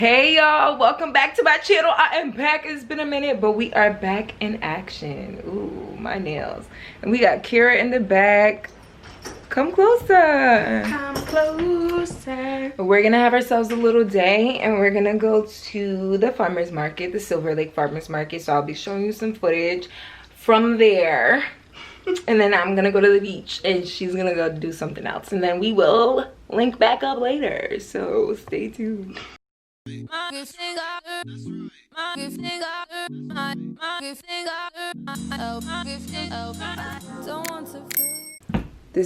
Hey y'all, welcome back to my channel. I am back. It's been a minute, but we are back in action. Ooh, my nails. And we got Kira in the back. Come closer. Come closer. We're gonna have ourselves a little day and we're gonna go to the farmers market, the Silver Lake Farmers Market. So I'll be showing you some footage from there. And then I'm gonna go to the beach and she's gonna go do something else. And then we will link back up later. So stay tuned. This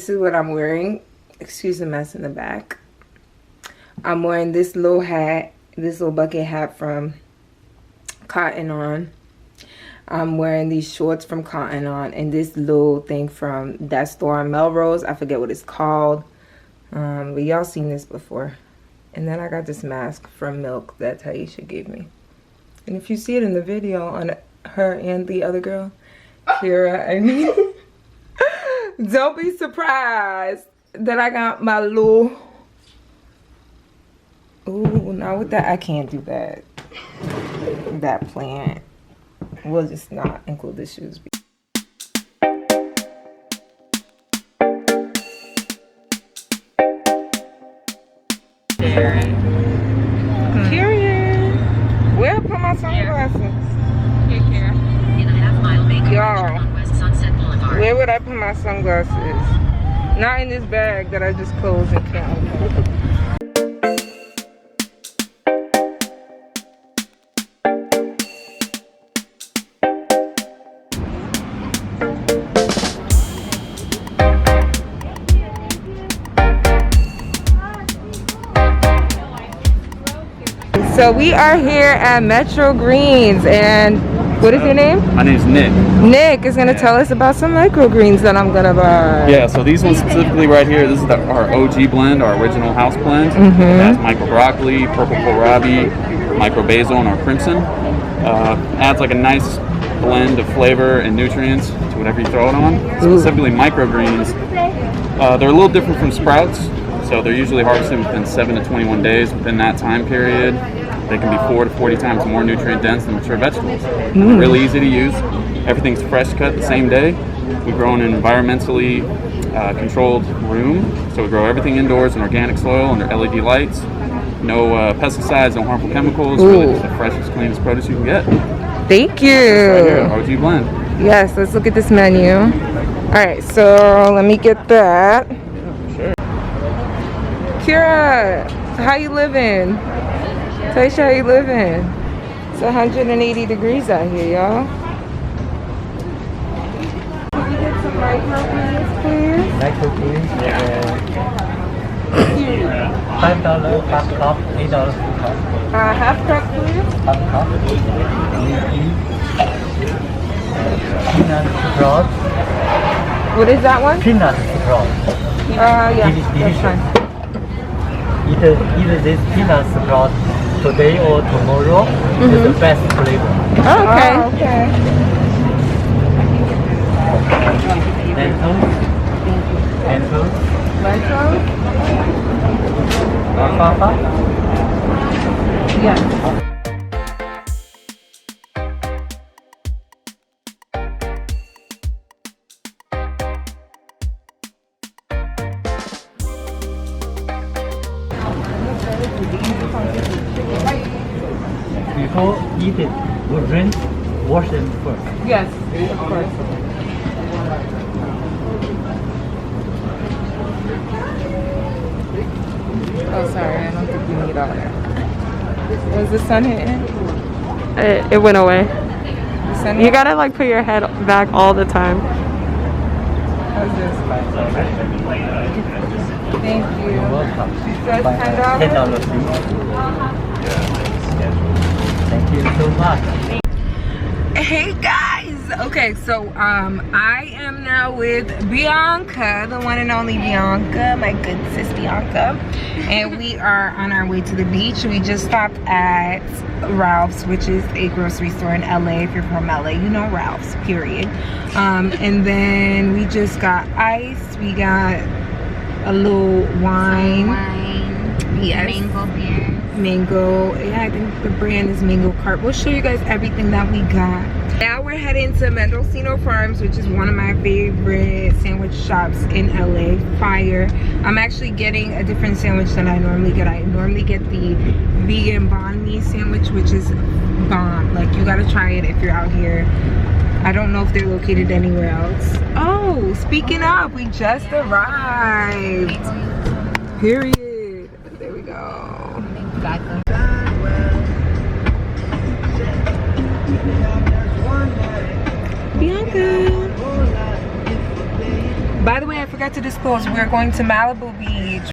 is what I'm wearing. Excuse the mess in the back. I'm wearing this little hat, this little bucket hat from Cotton On. I'm wearing these shorts from Cotton On and this little thing from that store on Melrose. I forget what it's called. But y'all seen this before. And then I got this mask from Milk that Taisha gave me. And if you see it in the video on her and the other girl, Kira, I mean, don't be surprised that I got my little... Ooh, now with that, I can't do that. That plant. We'll just not include the shoes. Period. Where I put my sunglasses? Here, Kira. Y'all, where would I put my sunglasses? Not in this bag that I just closed and can't open. So we are here at Metro Greens, and what is your name? My name's Nick. Nick is going to tell us about some microgreens that I'm going to buy. Yeah, so these ones specifically right here, this is our OG blend, our original house blend. It has micro broccoli, purple kohlrabi, micro basil, and our crimson. Adds like a nice blend of flavor and nutrients to whatever you throw it on. Specifically microgreens. They're a little different from sprouts, so they're usually harvested within 7 to 21 days. Within that time period, they can be 4 to 40 times more nutrient dense than mature vegetables. They're really easy to use. Everything's fresh cut the same day. We grow in an environmentally controlled room. So we grow everything indoors in organic soil under LED lights. No pesticides, no harmful chemicals. Really just the freshest, cleanest produce you can get. Thank you. Right here, OG blend. Yes, let's look at this menu. All right, so let me get that. Sure. Kira, how you living? Taisha, how you living? It's 180 degrees out here, y'all. Can we get some microgreens, please? Microgreens, $5 half cup, $8 full cup. Half cup, please. Half cup. Peanut sprout. What is that one? Peanut sprout. Yeah, that's fine. Either this peanut sprout today or tomorrow is the best flavor. Oh, okay. Oh, okay. Lentils. Lentils? Alfalfa. Yes. Before eat it, we rinse, wash them first. Yes, of course. Oh, sorry, I don't think we need all that. Was the sun hitting? It went away. The sun You gotta like put your head back all the time. How's this? Thank you. You're welcome. So it's $10? $10 Thank you so much. Hey guys, okay, so I am now with Bianca, the one and only Bianca, my good sis Bianca, and we are on our way to the beach. We just stopped at Ralph's, which is a grocery store in LA. If you're from LA, you know Ralph's, period. And then we just got ice, we got a little wine. Yes. Mango beer. mango. Yeah, I think the brand is Mango Cart. We'll show you guys everything that we got. Now we're heading to Mendocino Farms, which is one of my favorite sandwich shops in LA. Fire. I'm actually getting a different sandwich than I normally get. I normally get the vegan banh mi sandwich, which is bomb. Like, you gotta try it if you're out here. I don't know if they're located anywhere else. Oh, speaking of, we just arrived. Period. There we go. Bianca. By the way, I forgot to disclose, we're going to Malibu Beach.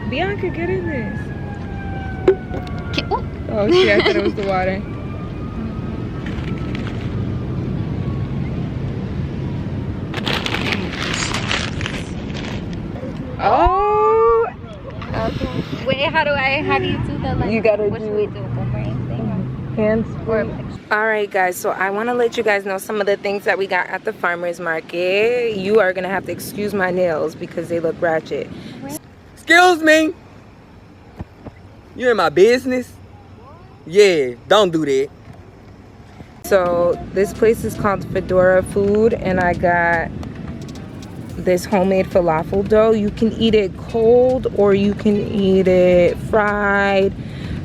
Bianca, get in this. Oh shit, I thought it was the water. Oh! Okay. Wait, how do you do the, like, You gotta what do should we do? Boomerang thing? hands Or Alright guys, so I want to let you guys know some of the things that we got at the farmer's market. You are going to have to excuse my nails because they look ratchet. Excuse me? You in my business? Yeah, don't do that. So this place is called Fedora Food, and I got this homemade falafel dough. You can eat it cold or you can eat it fried.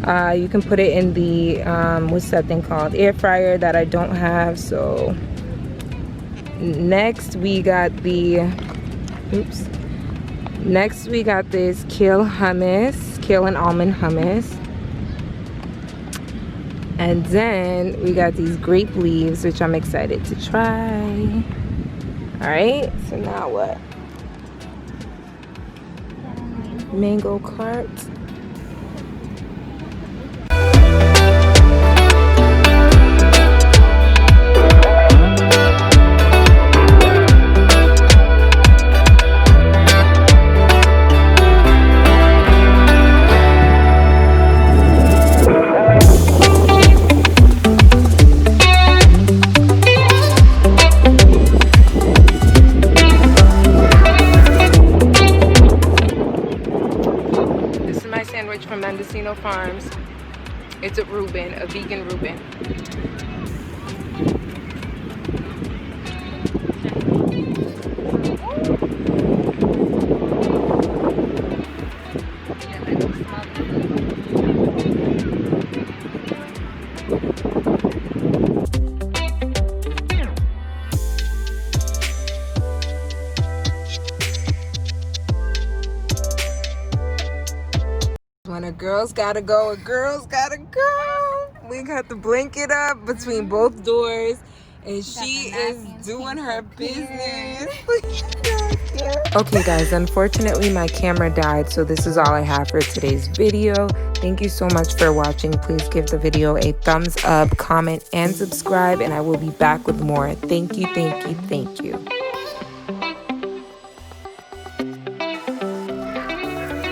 You can put it in the what's that thing called, air fryer, that I don't have. So next we got the next we got this kale hummus, kale and almond hummus. And then we got these grape leaves, which I'm excited to try. All right, so now what? Mango cart. From Mendocino Farms. It's a Reuben, a vegan Reuben. When a girl's gotta go, a girl's gotta go. We got the blanket up between both doors, and she is doing her business. Okay guys, unfortunately my camera died, so this is all I have for today's video. Thank you so much for watching. Please give the video a thumbs up, comment, and subscribe, and I will be back with more. Thank you, thank you, thank you.